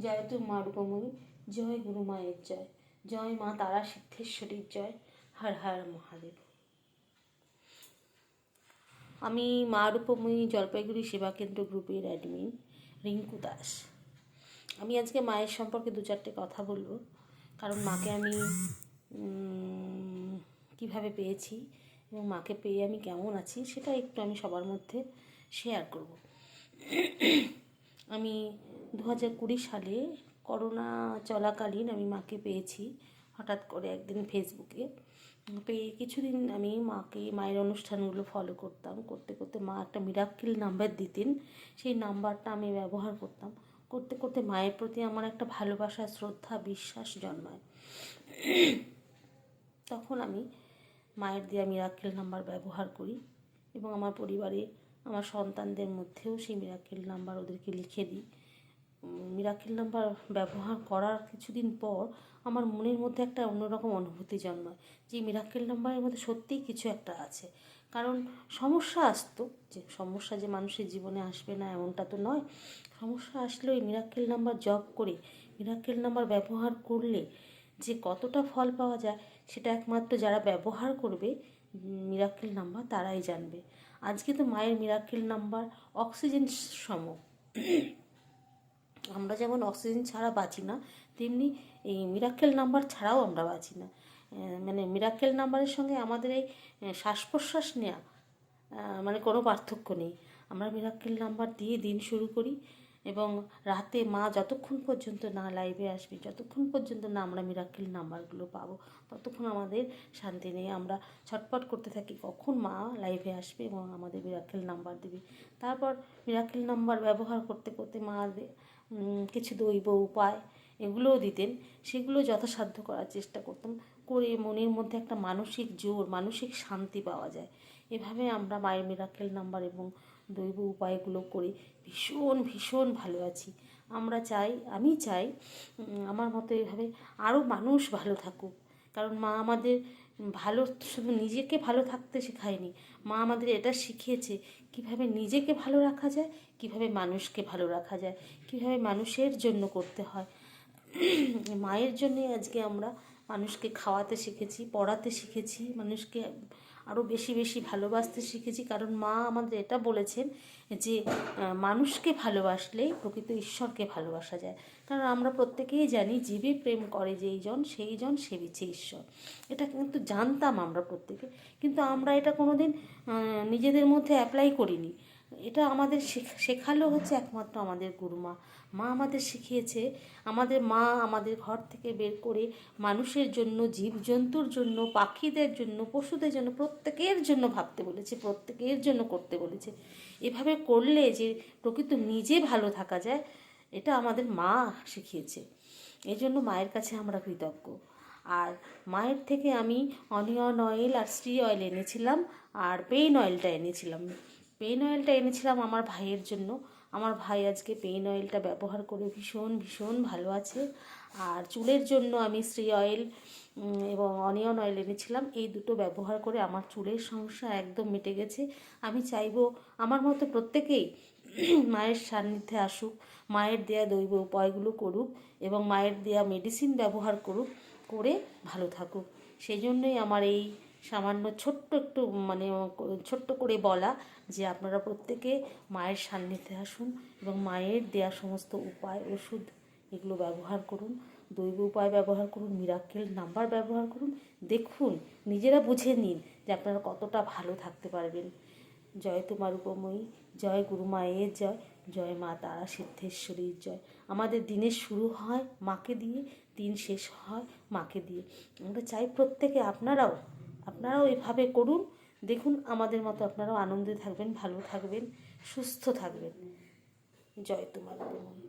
জয় তু মা রূপময়ী, জয় গুরু মায়ের জয়, জয় মা তারা সিদ্ধেশ্বরীর জয়, হর হর মহাদেব। আমি মা রূপময়ী জলপাইগুড়ি সেবাকেন্দ্র গ্রুপের অ্যাডমিন রিঙ্কু দাস। আমি আজকে মায়ের সম্পর্কে দু চারটে কথা বলবো, কারণ মাকে আমি কিভাবে পেয়েছি এবং মাকে পেয়ে আমি কেমন আছি সেটা একটু আমি সবার মধ্যে শেয়ার করব। আমি 2020 সালে করোনা চলাকালীন আমি মাকে পেয়েছি হঠাৎ করে একদিন ফেসবুকে। পেয়ে কিছুদিন আমি মায়ের অনুষ্ঠানগুলো ফলো করতাম, করতে করতে মা একটা মিরাক্কেল নাম্বার দিতেন, সেই নাম্বারটা আমি ব্যবহার করতাম। করতে করতে মায়ের প্রতি আমার একটা ভালোবাসা, শ্রদ্ধা, বিশ্বাস জন্মায়। তখন আমি মায়ের দেওয়া মিরাক্কেল নাম্বার ব্যবহার করি এবং আমার পরিবারে আমার সন্তানদের মধ্যেও সেই মিরাক্কেল নাম্বার ওদেরকে লিখে দিই। মিরাক্কেল নাম্বার ব্যবহার করার কিছুদিন পর আমার মনের মধ্যে একটা অন্যরকম অনুভূতি জন্মায় যে মিরাক্কেল নাম্বারের মধ্যে সত্যিই কিছু একটা আছে। কারণ সমস্যা আসতো, যে সমস্যা যে মানুষের জীবনে আসবে না এমনটা তো নয়। সমস্যা আসলেও এই মিরাক্কেল নাম্বার জপ করে, মিরাক্কেল নাম্বার ব্যবহার করলে যে কতটা ফল পাওয়া যায় সেটা একমাত্র যারা ব্যবহার করবে মিরাক্কেল নাম্বার তারাই জানবে। আজকে তো মায়ের মিরাক্কেল নাম্বার অক্সিজেন সম। আমরা যেমন অক্সিজেন ছাড়া বাঁচি না, তেমনি এই মিরাক্কেল নাম্বার ছাড়াও আমরা বাঁচি না। মানে মিরাক্কেল নাম্বারের সঙ্গে আমাদের এই শ্বাস প্রশ্বাস নেওয়া মানে কোনো পার্থক্য নেই। আমরা মিরাক্কেল নাম্বার দিয়ে দিন শুরু করি এবং রাতে মা যতক্ষণ পর্যন্ত না লাইভে আসবে, যতক্ষণ পর্যন্ত না আমরা মিরাক্কেল নাম্বারগুলো পাবো, ততক্ষণ আমাদের শান্তি নেই। আমরা ছটপট করতে থাকি কখন মা লাইভে আসবে এবং আমাদের মিরাক্কেল নাম্বার দেবে। তারপর মিরাক্কেল নাম্বার ব্যবহার করতে করতে মা কিছু দৈব উপায় এগুলোও দিতেন, সেগুলো যথাসাধ্য করার চেষ্টা করতাম, করে মনের মধ্যে একটা মানসিক জোর, মানসিক শান্তি পাওয়া যায়। এভাবে আমরা মায়ের মিরাক্কেল নাম্বার এবং দৈব উপায়গুলো করে ভীষণ ভীষণ ভালো আছি। আমি চাই আমার মতো এভাবে আরও মানুষ ভালো থাকুক। কারণ মা আমাদের শুধু নিজেকে ভালো থাকতে শেখায়নি, মা আমাদের এটা শিখিয়েছে কিভাবে নিজেকে ভালো রাখা যায়, কিভাবে মানুষকে ভালো রাখা যায়, কিভাবে মানুষের জন্য করতে হয়। মায়ের জন্যে আজকে আমরা মানুষকে খাওয়াতে শিখেছি, পড়াতে শিখেছি, মানুষকে আরও বেশি বেশি ভালোবাসতে শিখেছি। কারণ মা আমাদের এটা বলেছেন যে মানুষকে ভালোবাসলেই প্রকৃত ঈশ্বরকে ভালোবাসা যায়। কারণ আমরা প্রত্যেকেই জানি জীবে প্রেম করে যেইজন সেইজন সেবিছে ঈশ্বর। এটা কিন্তু জানতাম আমরা প্রত্যেকে, কিন্তু আমরা এটা কোনোদিন নিজেদের মধ্যে অ্যাপ্লাই করিনি। এটা আমাদের শেখালো হচ্ছে একমাত্র আমাদের গুরুমা। মা আমাদের শিখিয়েছে, আমাদের ঘর থেকে বের করে মানুষের জন্য, জীবজন্তুর জন্য, পাখিদের জন্য, পশুদের জন্য, প্রত্যেকের জন্য ভাবতে বলেছে, প্রত্যেকের জন্য করতে বলেছে। এভাবে করলে যে প্রকৃত নিজে ভালো থাকা যায়, এটা আমাদের মা শিখিয়েছে। এই জন্য মায়ের কাছে আমরা কৃতজ্ঞ। আর মায়ের থেকে আমি অনিয়ন অয়েল আর শ্রী অয়েল এনেছিলাম, আর পেইন অয়েলটা এনেছিলাম। পেইন অয়েলটা এনেছিলাম আমার ভাইয়ের জন্য। আমার ভাই আজকে পেইন অয়েলটা ব্যবহার করে ভীষণ ভীষণ ভালো আছে। আর চুলের জন্য আমি শ্রী অয়েল এবং অনিয়ন অয়েল এনেছিলাম। এই দুটো ব্যবহার করে আমার চুলের সমস্যা একদম মিটে গেছে। আমি চাইবো আমার মতো প্রত্যেকেই মায়ের সান্নিধ্যে আসুক, মায়ের দেয়া দৈব উপায়গুলো করুক এবং মায়ের দেয়া মেডিসিন ব্যবহার করুক, করে ভালো থাকুক। সেই জন্যই আমার এই সামান্য ছোট্ট করে বলা যে আপনারা প্রত্যেকে মায়ের সান্নিধ্যে আসুন এবং মায়ের দেয়া সমস্ত উপায়, ওষুধ এগুলো ব্যবহার করুন, দৈব উপায় ব্যবহার করুন, মিরাক্কেল নাম্বার ব্যবহার করুন। দেখুন, নিজেরা বুঝে নিন যে আপনারা কতটা ভালো থাকতে পারবেন। জয় তোমা রূপময়ী, জয় গুরু মায়ের জয়, জয় মা তারা সিদ্ধেশ্বরীর জয়। আমাদের দিনের শুরু হয় মাকে দিয়ে, দিন শেষ হয় মাকে দিয়ে। আমরা চাই প্রত্যেকে আপনারাও এভাবে করুন। দেখুন আমাদের মতো আপনারাও আনন্দে থাকবেন, ভালো থাকবেন, সুস্থ থাকবেন। জয় তোমার রূপময়ী।